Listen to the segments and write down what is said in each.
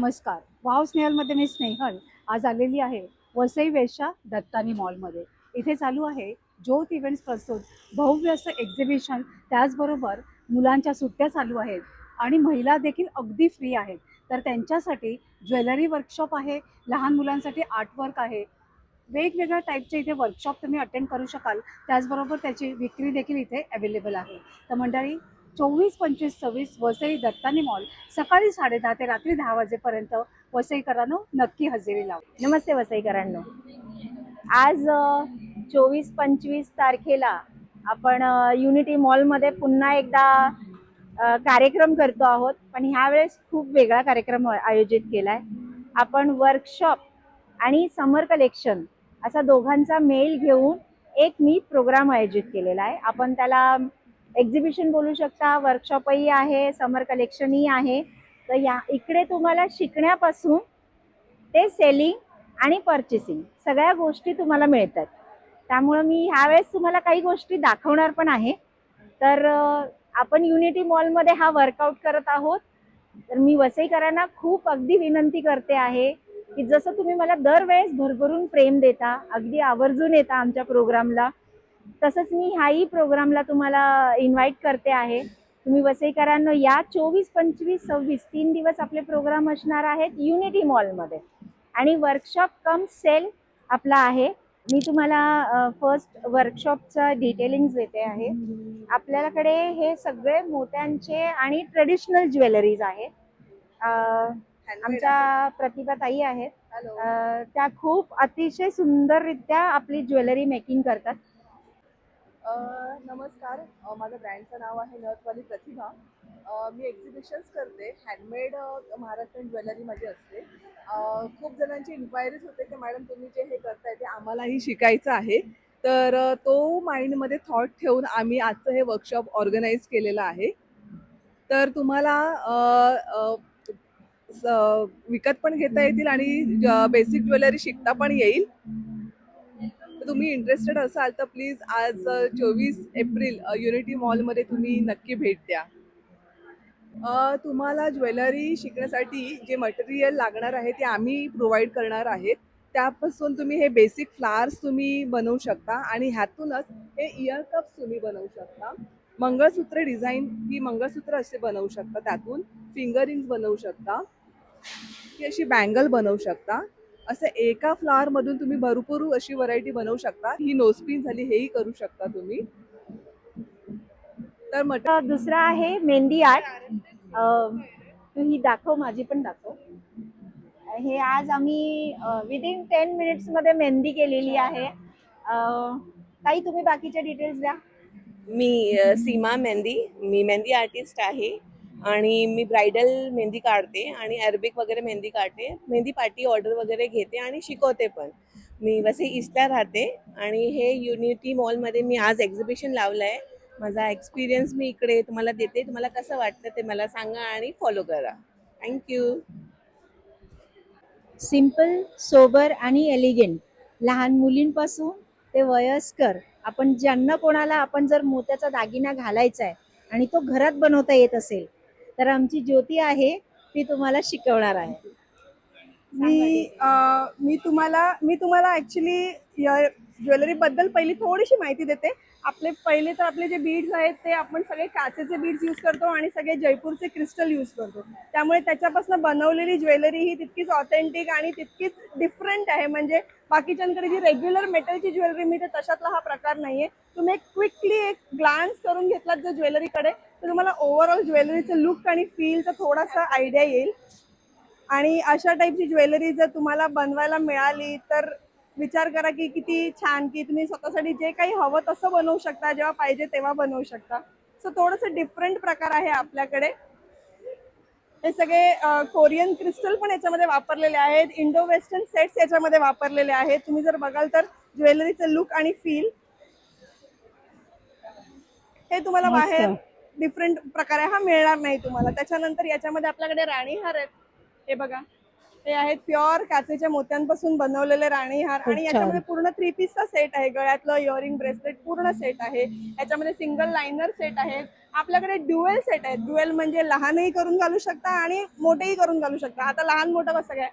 नमस्कार. वाव स्नेहलमध्ये मी स्नेहल आज आलेली आहे वसई वेश्या दत्तानी मॉलमध्ये. इथे चालू आहे ज्योत इव्हेंट्स प्रस्तुत भव्य असं एक्झिबिशन. त्याचबरोबर मुलांच्या सुट्ट्या चालू आहेत आणि महिला देखील अगदी फ्री आहेत. तर त्यांच्यासाठी ज्वेलरी वर्कशॉप आहे, लहान मुलांसाठी आर्टवर्क आहे, वेगवेगळ्या टाईपचे इथे वर्कशॉप तुम्ही अटेंड करू शकाल. त्याचबरोबर त्याची विक्री देखील इथे अवेलेबल आहे. तर मंडळी, 24, 25, 26 वसई दत्तानी मॉल, सकाळी 10:30 ते रात्री 10 वाजेपर्यंत वसईकरांनो नक्की हजेरी लावा. नमस्ते वसईकरांनो. आज 24-25 तारखेला आपण युनिटी मॉलमध्ये पुन्हा एकदा कार्यक्रम करतो आहोत. पण ह्यावेळेस खूप वेगळा कार्यक्रम आयोजित केलाय. आपण वर्कशॉप आणि समर कलेक्शन असा दोघांचा मेल घेऊन एक मी प्रोग्राम आयोजित केलेला आहे. आपण त्याला एक्झिबिशन बोलू शकता, वर्कशॉपही आहे, समर कलेक्शनही आहे. तर या इकडे तुम्हाला शिकण्यापासून ते सेलिंग आणि परचेसिंग सगळ्या गोष्टी तुम्हाला मिळतात. त्यामुळे मी ह्यावेळेस तुम्हाला काही गोष्टी दाखवणार पण आहे. तर आपण युनिटी मॉलमध्ये हा वर्कआउट करत आहोत. तर मी वसईकरांना खूप अगदी विनंती करते आहे की जसं तुम्ही मला दरवेळेस भरभरून प्रेम देता, अगदी आवर्जून येता आमच्या प्रोग्रामला, तसंच मी ह्याही प्रोग्रामला तुम्हाला इन्व्हाइट करते आहे. तुम्ही वसईकरांनो या 24, 25, 26 3 दिवस आपले प्रोग्राम असणार आहेत युनिटी मॉलमध्ये आणि वर्कशॉप कम सेल आपला आहे. मी तुम्हाला फर्स्ट वर्कशॉपचा डिटेलिंग्स देते आहे. आपल्याकडे हे सगळे मोत्यांचे आणि ट्रेडिशनल ज्वेलरीज आहेत. आमच्या प्रतिभा ताई आहेत. त्या खूप अतिशय सुंदररित्या आपली ज्वेलरी मेकिंग करतात. नमस्कार. माझं ब्रँडचं नाव आहे नथवाली प्रतिभा. मी एक्झिबिशन्स करते. हँडमेड महाराष्ट्रीयन ज्वेलरी माझी असते. खूप जणांची इन्क्वायरीज होते की मॅडम तुम्ही जे हे करताय ते आम्हालाही शिकायचं आहे. तर तो माइंडमध्ये थॉट ठेवून आम्ही आजचं हे वर्कशॉप ऑर्गनाईज केलेलं आहे. तर तुम्हाला विकत पण घेता येतील आणि बेसिक ज्वेलरी शिकता पण येईल. तुम्ही इंटरेस्टेड असाल तर प्लीज आज 24 एप्रिल युनिटी मॉलमध्ये तुम्ही नक्की भेट द्या. तुम्हाला ज्वेलरी शिकण्यासाठी जे मटेरियल लागणार आहे ते आम्ही प्रोव्हाइड करणार आहेत. त्यापासून तुम्ही हे बेसिक फ्लावर्स तुम्ही बनवू शकता आणि ह्यातूनच हे इयर कप्स तुम्ही बनवू शकता. मंगळसूत्र डिझाईन ही मंगळसूत्र असे बनवू शकता. त्यातून फिंगर रिंग्स बनवू शकता, की अशी बँगल बनवू शकता. असं एका फ्लावर मधून तुम्ही भरपूर अशी व्हरायटी बनवू शकता. ही नोजपिन झाली, हेही करू शकता तुम्ही. तर दुसरा आहे मेहंदी आर्ट. तू ही दाखव, माझी पण दाखव. हे आज आम्ही विदिन 10 मिनिट्स मध्ये मेहंदी केलेली आहे. ताई तुम्ही बाकीचे डिटेल्स द्या. मी सीमा मेहंदी, मी मेहंदी आर्टिस्ट आहे आणि मी ब्रायडल मेहंदी काढते आणि अरेबिक वगैरे मेहंदी काढते. मेहंदी पार्टी ऑर्डर वगैरे घेते आणि शिकवते पण. मी वसई ईस्टला राहते आणि हे युनिटी मॉलमध्ये मी आज एक्झिबिशन लावलं आहे. माझा एक्सपिरियन्स मी इकडे तुम्हाला देते. तुम्हाला कसं वाटतं ते मला सांगा आणि फॉलो करा. थँक्यू. सिंपल, सोबर आणि एलिगंट, लहान मुलींपासून ते वयस्कर, आपण ज्यांना कोणाला आपण जर मोत्याचा दागिना घालायचा आहे आणि तो घरात बनवता येत असेल तर आमची ज्योती आहे, ती तुम्हाला शिकवणार आहे. मी तुम्हाला ऍक्च्युली ज्वेलरी बद्दल पहिली थोडीशी माहिती देते. आपले जे बीड्स आहेत ते आपण सगळे काचेचे बीड्स यूज करतो आणि सगळे जयपूरचे क्रिस्टल यूज करतो. त्यामुळे त्याच्यापासून बनवलेली ज्वेलरी ही तितकीच ऑथेंटिक आणि तितकीच डिफरंट आहे. म्हणजे बाकीच्यांकडे जी रेग्युलर मेटलची ज्वेलरी मिळते तशातला हा प्रकार नाहीये. तुम्ही क्विकली एक ग्लान्स करून घेतलात जर ज्वेलरीकडे तर तुम्हाला ओव्हरऑल ज्वेलरीचं लुक आणि फीलचा थोडासा आयडिया येईल. आणि अशा टाईपची ज्वेलरी जर तुम्हाला बनवायला मिळाली तर विचार करा की किती छान, की तुम्ही स्वतःसाठी जे काही हवं तसं बनवू शकता, जेव्हा पाहिजे तेव्हा बनवू शकता. सो थोडंसं डिफरंट प्रकार आहे आपल्याकडे. हे सगळे कोरियन क्रिस्टल पण याच्यामध्ये वापरलेले आहेत. इंडो वेस्टर्न सेट्स याच्यामध्ये वापरलेले आहेत. तुम्ही जर बघाल तर ज्वेलरीचं लुक आणि फील हे तुम्हाला बाहेर डिफरंट प्रकारे हा मिळणार नाही तुम्हाला. त्याच्यानंतर याच्यामध्ये आपल्याकडे राणीहार आहेत. हे बघा, ते आहेत प्युअर काचेच्या मोत्यांपासून बनवलेले राणीहार आणि याच्यामध्ये पूर्ण 3 पीसचा सेट आहे. गळ्यातलं इयरिंग, ब्रेसलेट पूर्ण सेट आहे. याच्यामध्ये सिंगल लाइनर सेट आहे, आपल्याकडे ड्युएल सेट आहेत. ड्युएल म्हणजे लहानही करून घालू शकता आणि मोठेही करून घालू शकता. आता लहान मोठं कसं काय,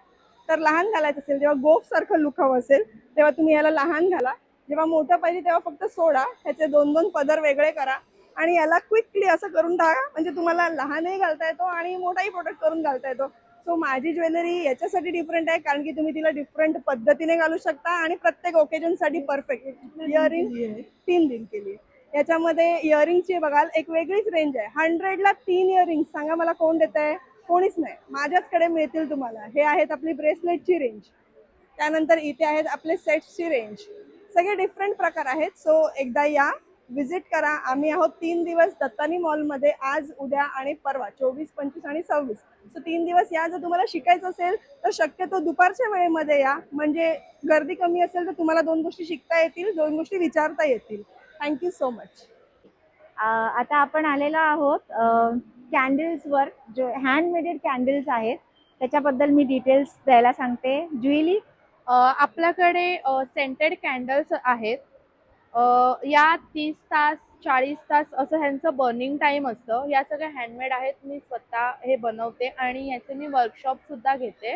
तर लहान घालायचं असेल जेव्हा गोफ सारखं लुक हवं असेल तेव्हा तुम्ही याला लहान घाला. जेव्हा मोठं पाहिजे तेव्हा फक्त सोडा, ह्याचे 2-2 पदर वेगळे करा आणि याला क्विकली असं करून टाका. म्हणजे तुम्हाला लहानही घालता येतो आणि मोठाही प्रोडक्ट करून घालता येतो. सो माझी ज्वेलरी याच्यासाठी डिफरंट आहे कारण की तुम्ही तिला डिफरंट पद्धतीने घालू शकता आणि प्रत्येक ओकेजनसाठी परफेक्ट. इयरिंग 3 दिन केली आहे. याच्यामध्ये इयरिंगची बघाल एक वेगळीच रेंज आहे. 100ला 3 इयरिंग सांगा मला कोण देत आहे? कोणीच नाही. माझ्याचकडे मिळतील तुम्हाला. हे आहेत आपली ब्रेसलेटची रेंज. त्यानंतर इथे आहेत आपले सेट्सची रेंज. सगळे डिफरंट प्रकार आहेत. सो एकदा या, विजिट करा. आम्ही आहोत 3 दिवस दत्तानी मॉलमध्ये, आज, उद्या आणि परवा 24, 25 आणि 26. सो 3 दिवस या. जर तुम्हाला शिकायचं असेल तर शक्यतो दुपारच्या वेळेमध्ये या, म्हणजे गर्दी कमी असेल तर तुम्हाला 2 गोष्टी शिकता येतील, 2 गोष्टी विचारता येतील. Thank you so much. आता आपण आलेलो आहोत कॅन्डल्सवर, जो हँडमेडेड कॅन्डल्स आहेत त्याच्याबद्दल मी डिटेल्स द्यायला सांगते. जुईली, आपल्याकडे सेंटेड कॅन्डल्स आहेत. या 30 तास 40 तास असं ह्यांचं बर्निंग टाईम असतं. या सगळ्या हँडमेड आहेत. मी स्वतः हे बनवते आणि याचे मी वर्कशॉपसुद्धा घेते.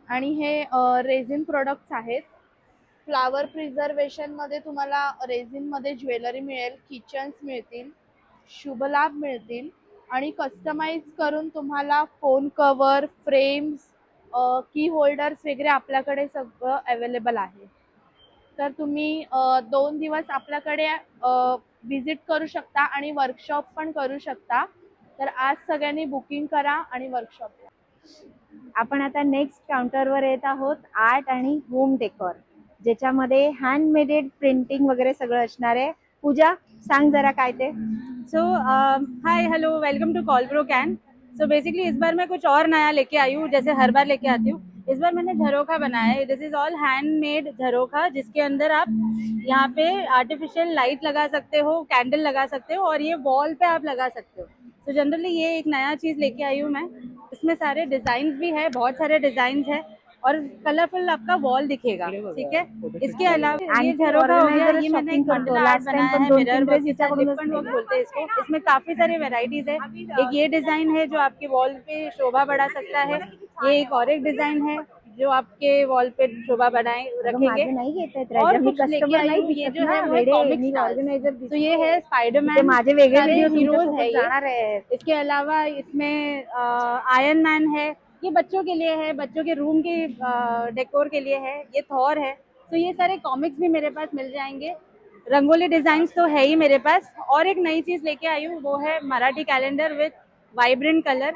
आणि हे रेझिन प्रोडक्ट्स आहेत. फ्लावर प्रिझर्वेशनमध्ये तुम्हाला रेझिनमध्ये ज्वेलरी मिळेल, किचन्स मिळतील, शुभलाभ मिळतील आणि कस्टमाइज करून तुम्हाला फोन कवर, फ्रेम्स, की होल्डर्स वगैरे आपल्याकडे सगळं अवेलेबल आहे. तर तुम्ही 2 दिवस आपल्याकडे व्हिजिट करू शकता आणि वर्कशॉप पण करू शकता. तर आज सगळ्यांनी बुकिंग करा आणि वर्कशॉपला. आपण आता नेक्स्ट काउंटरवर येत आहोत, आर्ट आणि होम डेकोर, ज्याच्यामध्ये हँडमेडेड प्रिंटिंग वगैरे सगळं असणार आहे. पूजा, सांग जरा काय ते. So hi hello welcome to कॉलब्रो कैन. सो बेसिकली इस बार मैं कुछ और नया लेके आई हूँ, जैसे हर बार लेके आती हूँ. इस बार मैंने झरोखा बनाया है. दिस इज ऑल हैंडमेड झरोखा, जिसके अंदर आप यहाँ पे आर्टिफिशियल लाइट लगा सकते हो, कैंडल लगा सकते हो और ये वॉल पे आप लगा सकते हो. तो जनरली ये एक नया चीज़ लेके आई हूँ मैं. इसमें सारे डिजाइन भी है, बहुत सारे डिजाइन है और कलरफुल आपका वॉल दिखेगा. ठीक है. इसके अलावा ये झरोखा हो गया. ये मैंने एक मंडला आर्ट बनाया है, मिरर वर्क के साथ लिपन वर्क बोलते हैं इसको. इसमें काफी सारे वेराइटीज है. एक ये डिजाइन है जो आपके वॉल पे शोभा बढ़ा सकता है. ये एक और एक डिजाइन है जो आपके वॉल पे शोभा बढ़ाए रखेंगे. माझे नाही घेत आहेत और राजा, मी कुछ लेके कस्टमर आई नाही हूँ. ये दिसत जो ना, है वो वेडे, कॉमिक मी स्टार्स. ऑर्गेनायझर तो ये है ते स्पाइडरमैन. माझे वेगळे सारे व्हिडिओ हीरोज तुमच्यासोबत है ये. जाणार आहेत. इसके अलावा इसमें आयरन मैन है. ये बच्चों के लिए है, बच्चों के रूम के डेकोर के लिए है. ये थॉर है. तो ये सारे कॉमिक्स भी मेरे पास मिल जाएंगे. रंगोली डिजाइन तो है ही मेरे पास. और एक नई चीज लेके आई हूँ, वो है मराठी कैलेंडर विद वाइब्रेंट कलर.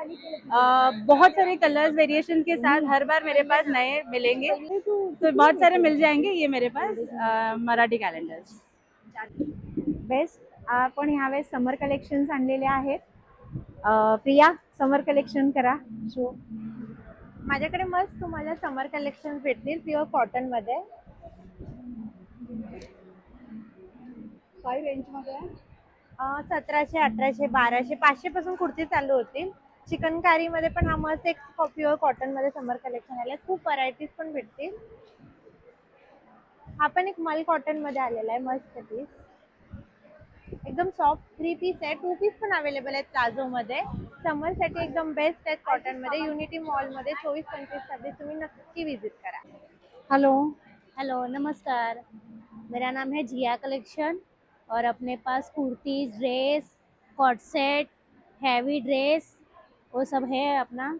बहुत सारे कलर्स वेरिएशन के साथ हर बार मेरे पास नए मिलेंगे. तो बहुत सारे मिल जाएंगे ये मेरे पास मराठी कैलेंडर्स. बेस्ट. आपण ह्यावेळेस समर कलेक्शन्स आणलेले आहेत. प्रिया, समर कलेक्शन करा शो. माझ्याकडे मस्त तुम्हाला समर कलेक्शन भेटतील प्युअर कॉटन मध्ये. काय रेंजमध्ये आहे? 1700, 1800, 1200, 500 पासून कुर्ती चालू होतील. चिकनकारी मध्ये पण हा मस्त एक प्युअर कॉटन मध्ये समर कलेक्शन आले. खूप व्हरायटीज पण भेटतील. हा पण एक मल कॉटन मध्ये आलेला आहे, मस्त पीस, एकदम सॉफ्ट 3 पीस आहे. 2 पीस पण अवेलेबल आहेत प्लाझो मध्ये. समर साठी एकदम बेस्ट आहेत कॉटन मध्ये. युनिटी मॉल मध्ये 24-25 साठी तुम्ही नक्की विजिट करा. हॅलो. हेलो नमस्कार, मेरा नाम है जिया कलेक्शन और अपने पास kurtis, dress, coord set, heavy dress वो सब है अपना.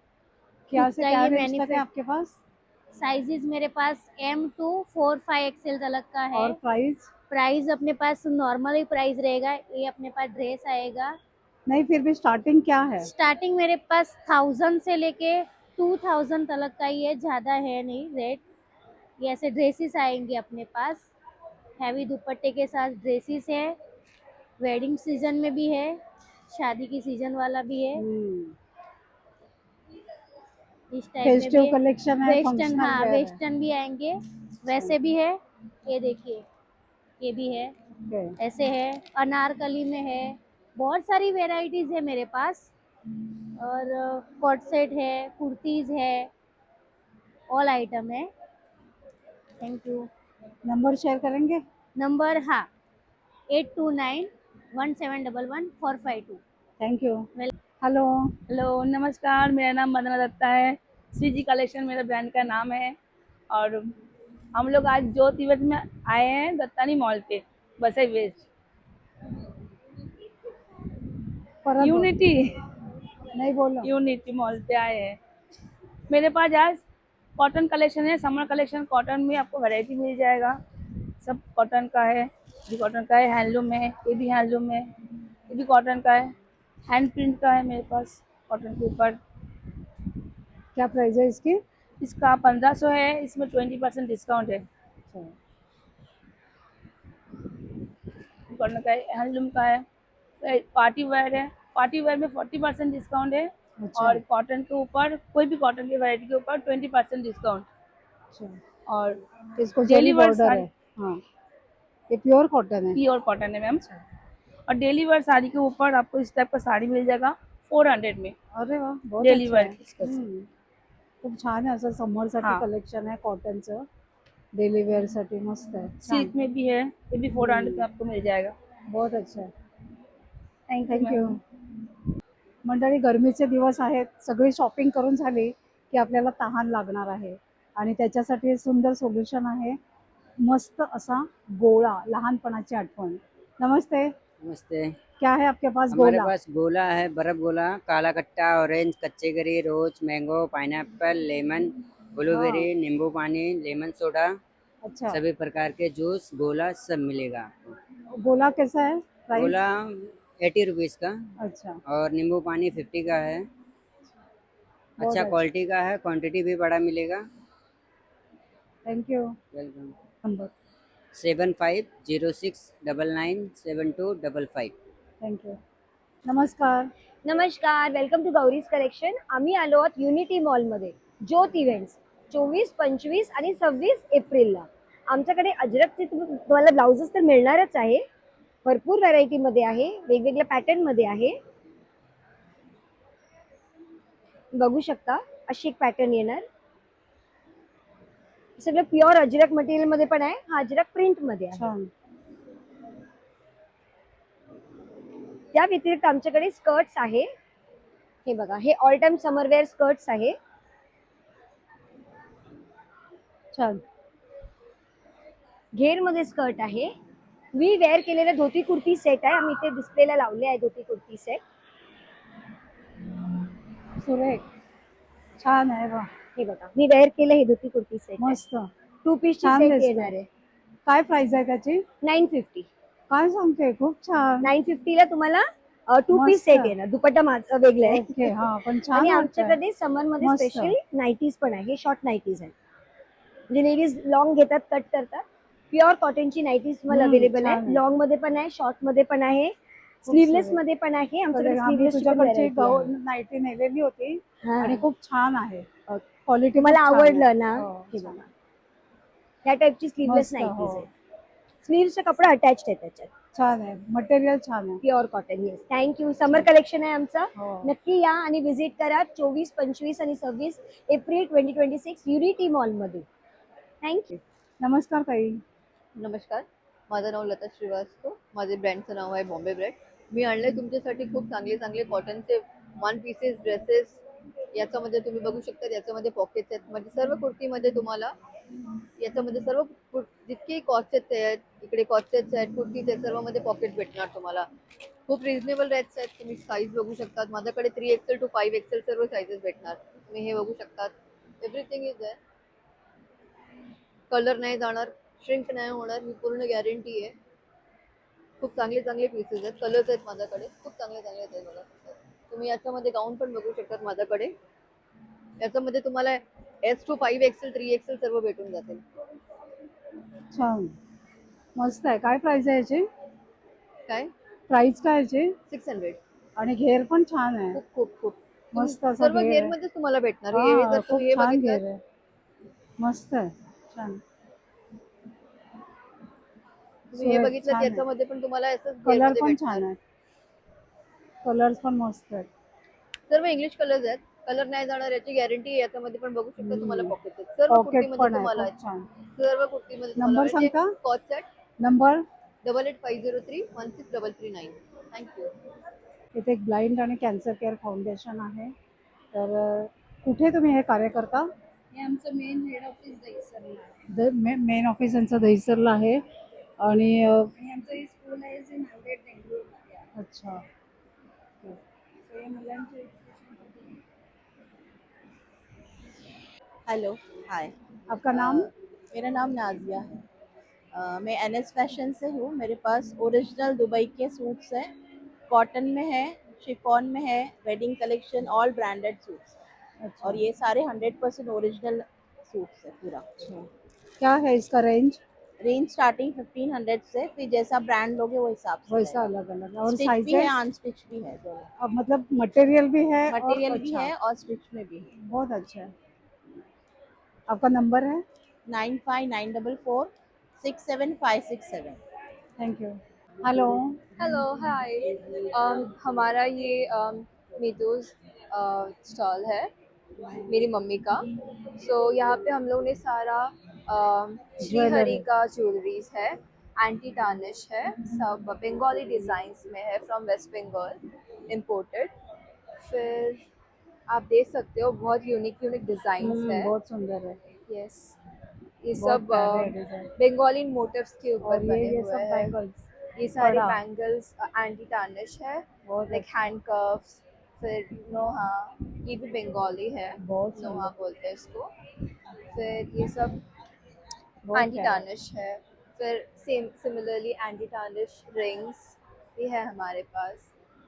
क्या से खुद का क्या ये रेंज तक है मैन्युफैक्चर आपके पास? साइजेस मेरे पास M to 4-5 XL तक का है. और प्राइस? प्राइस अपने पास नॉर्मल ही प्राइस रहेगा. ये अपने पास ड्रेस आएगा. नहीं, फिर भी स्टार्टिंग क्या है? स्टार्टिंग मेरे पास 1000 से लेके 2000 तक का ही है, ज़्यादा है नहीं रेट. ये ऐसे ड्रेसेस आएंगे अपने पास, हैवी दुपट्टे के साथ ड्रेसेस है. वेडिंग सीजन में भी है, शादी की सीजन वाला भी है. इस टाइप में फेस्टिव भी कलेक्शन है, वेस्टर्न, फंक्शनल हाँ वेयर है. वेस्टर्न भी आएंगे, वैसे भी है. ये देखिए, ये भी है, ओके. ऐसे है, अनारकली में है. बहुत सारी वेराइटीज है मेरे पास. और कॉट सेट है, कुर्तीज है, ऑल आइटम है. Thank you. नंबर शेयर करेंगे? नंबर, हाँ, 829 1711 452। थँक्यू. हॅलो. हेलो नमस्कार, मेरा नाम वंदना दत्ता है। सीजी कलेक्शन मेरा ब्रांड का नाम है और हम लोग आज ज्योत इवेंट में आए हैं दत्तानी मॉल पे, वसई वेस्ट परत बोल. यूनिटी नाही बोलो. यूनिटी मॉल पे आए हैं। मेरे पास आज कॉटन कलेक्शन है, समर कलेक्शन कॉटन में आपको वैरायटी मिल जाएगा। सब कॉटन का है, ये कॉटन का है, हैंडलूम है, ये भी हैंडलूम है, ये भी कॉटन का है, हैंड प्रिंट का है मेरे पास कॉटन के ऊपर। क्या प्राइस है इसकी? इसका 1500 है, इसमें 20% डिस्काउंट है। अच्छा. कॉटन का है, हैंडलूम का है, पार्टी वेयर है, पार्टी वेयर में 40% डिस्काउंट है अच्छा. और कॉटन के ऊपर कोई भी कॉटन की वैरायटी के ऊपर 20% डिस्काउंट। अच्छा. और इसको डेली जरी वेयर बॉर्डर है. हाँ, ये प्योर कॉटन है. प्योर कॉटन है मैम। और डेली वेयर साड़ी के ऊपर आपको इस टाइप का साड़ी मिल जाएगा 400 में। अरे वा, बहुत डेली अच्छा वेयर आहे. इसका खूप छान आहे. असं समरसाठी हां. कलेक्शन आहे कॉटनचं. डेली वेअरसाठी मस्त आहे. सिल्क छान. में भी है, ये भी 400 में आपको मिल जाएगा। बहुत अच्छा आहे. Thank you thank you. मैम। मंडळी, गरमीचे दिवस आहेत. सगळी शॉपिंग करून झाली की आपल्याला तहान लागणार आहे आणि त्याच्यासाठी सुंदर सोल्युशन आहे. मस्त असा गोळा, लहानपणाची आठवण. नमस्ते. नमस्ते। क्या है आपके पास हमारे गोला? पास गोला है, बर्फ गोला, काला कट्टा, ऑरेंज, कच्चे गरी, रोज, मैंगो, पाइनएप्पल, लेमन, ब्लूबेरी, नींबू पानी, लेमन सोडा, अच्छा. सभी प्रकार के जूस, गोला सब मिलेगा आपको। गोला कैसा है प्राइस? गोला 80 रुपीज़ का अच्छा. और नींबू पानी 50 का है। बहुत अच्छा अच्छा. क्वालिटी का है, क्वांटिटी भी बड़ा मिलेगा। थँक्यू. वेलकम। नंबर. 7506997255। थँक्यू. नमस्कार. नमस्कार, वेलकम टू गौरीज कलेक्शन. आम्ही आलो आहोत युनिटी मॉलमध्ये ज्योत इव्हेंट्स 24, 25 आणि 26 एप्रिलला. आमच्याकडे अजरकचे तुम्हाला ब्लाउजेस तर मिळणारच आहे. भरपूर व्हरायटीमध्ये आहे, वेगवेगळ्या पॅटर्नमध्ये आहे. बघू शकता, अशी एक पॅटर्न येणार. सगळं प्युअर अजरक मटेरियलमध्ये पण आहे. हा अजरक प्रिंटमध्ये आहे. छान. त्या व्यतिरिक्त आमच्याकडे स्कर्ट्स आहे. हे बघा, हे ऑल टाइम समर वेअर स्कर्ट्स आहे. छान. घेर मध्ये स्कर्ट आहे. मी वेअर केलेला धोती कुर्ती सेट आहे. आम्ही इथे डिस्प्लेला लावले आहे धोती कुर्ती सेट. सुरेख. छान आहे वा. हे बघा, मी वेअर केलं हे धोती कुर्ती सेट. मस्त. 2 पीसची छान सेट दिसतंय. येणार आहे. काय प्राइस आहे त्याची? 950. काय सांगते, खूप छान. 950 ला तुम्हाला 2 पीस मस्त. सेट येणार. दुपट्टा माझा वेगळा आहे. ओके. हा, पण छान आणि वाटतंय. आमच्याकडे समर मध्ये मस्त. स्पेशल नाईटीज पण आहे. हे शॉर्ट नाईटीज आहे. म्हणजे लेडीज लॉंग घेतात, कट करतात. प्युअर कॉटनची नाईटीज तुम्हाला अवेलेबल छान आहे. आहे. लॉंग मध्ये पण आहे, शॉर्ट मध्ये पण आहे, स्लीवलेस मध्ये पण आहे. आमच्याकडे आम्ही स्लीवलेस तुझ्याकडची नाईटी नेलेली होती आणि खूप छान आहे. क्वालिटी मला आवडलं ना. हो, हे छान. बघा, ह्या टाईपची स्लीवलेस मस्त, नाईटीज हो. आहे. स्लीव्हचा कपडा अटॅच्ड आहे त्याच्यात. छान आहे. मटेरियल छान आहे. Pure cotton. Yes, thank you. Summer collection आहे आमचं. हो. नक्की या आणि व्हिजिट करा 24, 25 आणि 26 एप्रिल 2026 युनिटी मॉलमध्ये. थँक्यू. नमस्कार ताई. नमस्कार, माझं नाव लता श्रीवास्तव. माझे ब्रँडचं नाव आहे बॉम्बे ब्रँड. मी आणले तुमच्यासाठी खूप चांगले चांगले कॉटनचे 1 पीसेस ड्रेसेस. याच्यामध्ये तुम्ही बघू शकता, याच्यामध्ये पॉकेट्स आहेत. म्हणजे सर्व कुर्तीमध्ये तुम्हाला याच्यामध्ये सर्व जितके कॉस्टेच आहेत, इकडे कॉस्टेच आहेत, कुर्तीचे सर्वमध्ये पॉकेट भेटणार तुम्हाला. खूप रिजनेबल रेट्स आहेत. तुम्ही साईज बघू शकतात. माझ्याकडे 3XL to 5XL सर्व साईजेस भेटणार. तुम्ही हे बघू शकतात. एव्हरीथिंग इज आहे. कलर नाही जाणार, श्रिंक नाही होणार, ही पूर्ण गॅरंटी आहे. खूप चांगले चांगले पीसेस आहेत. कलर्स आहेत माझ्याकडे, खूप चांगले चांगले आहेत बघा. तुम्ही याच्यामध्ये गाऊन पण बघू शकतात माझ्याकडे. याच्यामध्ये तुम्हाला S to 5XL 3XL सर्व भेटून जातील. छान. मस्त आहे. काय प्राइस आहे याची? काय प्राइस काय याची? 600. आणि घेर पण छान आहे. खूप खूप खूप मस्त असं सर्व घेर घेर आहे. मध्येच तुम्हाला भेटणार. हा, हे जर खूप तुम्ही हे छान बघितलं घेर आहे. मस्त आहे. छान. तुम्ही हे सुरेख, बघितलं छान आहे. याच्यामध्ये पण तुम्हाला असंच कलर घेरमध्ये पण भेटणार. छान आहे. कलर्स पण मस्त आहेत. सर्व इंग्लिश कलर्स आहेत. कलर नाही जाणार याची गॅरंटी. याच्यामध्ये पण बघू शकता तुम्हाला पॉकेट आहेत. सर्व पॉकेट कुर्तीमध्ये पण आहे. तुम्हाला खूप छान. सर्व कुर्तीमध्ये नंबर सांगता? Coord set number 8850316339. थँक्यू. इथे एक ब्लाइंड आणि कॅन्सर केअर फाउंडेशन आहे. तर कुठे तुम्ही हे कार्य करता? हे आमचं मेन हेड ऑफिस दहिसरला आहे मेन ऑफिस यांचं दहिसरला आहे. आणि आणि आमचं हे स्कूल आहे जे नांदेड बेंगळूरमध्ये आहे. अच्छा, So, हे मुलांच्या education हेलो हाय आपका नाम? मेरा नाम नाजिया है। मैं एनएस फैशन से हूँ। मेरे पास ओरिजिनल दुबई के सूट्स हैं, कॉटन में है, शिफॉन में है, wedding collection, all branded suits. अच्छा, और ये सारे 100% ओरिजिनल सूट्स है पूरा। क्या है इसका रेंज? रेंज स्टार्टिंग 1500 से, फिर जैसा ब्रांड लोगे वो हिसाब से वैसा अलग अलग और स्टिच भी है, साइजेस? अनस्टिच भी है दोनों। अब मतलब मटेरियल भी है और मटेरियल भी अच्छा, है और स्टिच में भी है। बहुत अच्छा है। आपका नंबर है? 9594467567। Thank you. Hello, hello hi. हमारा ये मीतूज स्टॉल है मेरी मम्मी का। यहाँ पे हम लोग ने सारा श्रीहरि का ज्वेलरीज है, एंटी टार्निश है, सब बंगाली डिज़ाइंस में है, फ्रॉम वेस्ट बंगाल इम्पोर्टेड। फिर आप देख सकते हो बहुत यूनिक डिज़ाइंस है। बहुत सुंदर है। यस, ये बहुत सब प्यारे है डिजाइन। बंगाली मोटिव्स के ऊपर और बने ये हुए सब हैं। बैंगल्स ये सारे बड़ा। बैंगल्स एंटी टार्निश है, बहुत लाइक हैंड कफ्स। फिर नोहा, ये भी बंगाली है, बहुत नोहा सुंदर, बोलते हैं इसको। फिर ये सब बहुत एंटी प्यारा। टार्निश है। फिर सिमिलरली एंटी टार्निश रिंग्स भी है हमारे पास,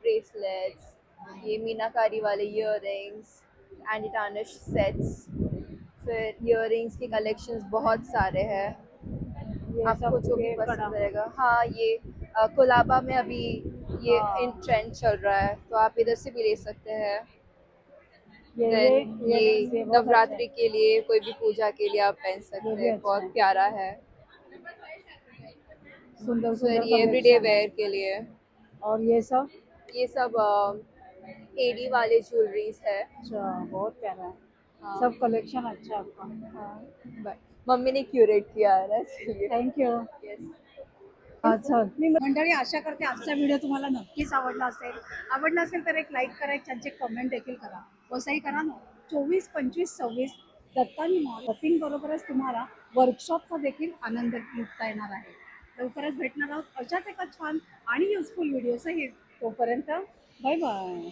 ब्रेसलेट्स, ये मीनाकारी वाले year rings, anti tarnish sets. फिर ईयर रिंग्स के कलेक्शंस बहुत सारे हैं, ये आपको सब जो भी ये पसंद बड़ा। रहेगा। हाँ, ये कोलाबा में अभी ये हाँ। इन ट्रेंड चल रहा है, तो आप इधर से भी ले सकते हैं। ये देन ये ये बहुत नवरात्रि के लिए, कोई भी पूजा के लिए आप पहन ये सकते भी हैं, अच्छा बहुत है। प्यारा है। सुंदर फिर सुंदर ये एवरीडे collection है। वेयर के लिए और ये सब ये सब एडी वाले ज्वेलरीज है। अच्छा, बहुत प्यारा है। हाँ। सब कलेक्शन अच्छा है आपका। हाँ, बट मम्मी ने क्यूरेट किया है ना, इसलिए। Thank you. यस। अच्छा, मी मंडळी आशा करते आजचा व्हिडिओ तुम्हाला नक्कीच आवडला असेल. आवडला असेल तर एक लाईक करा, एक छानचे कमेंट देखील करा. वसई करा ना. 24, 25, 26 दत्तानी मॉल शॉपिंग बरोबरच तुम्हाला वर्कशॉपचा देखील आनंद लुटता येणार आहे. लवकरच भेटणार आहोत अशाच एका छान आणि युजफुल व्हिडिओसहित. तोपर्यंत बाय बाय.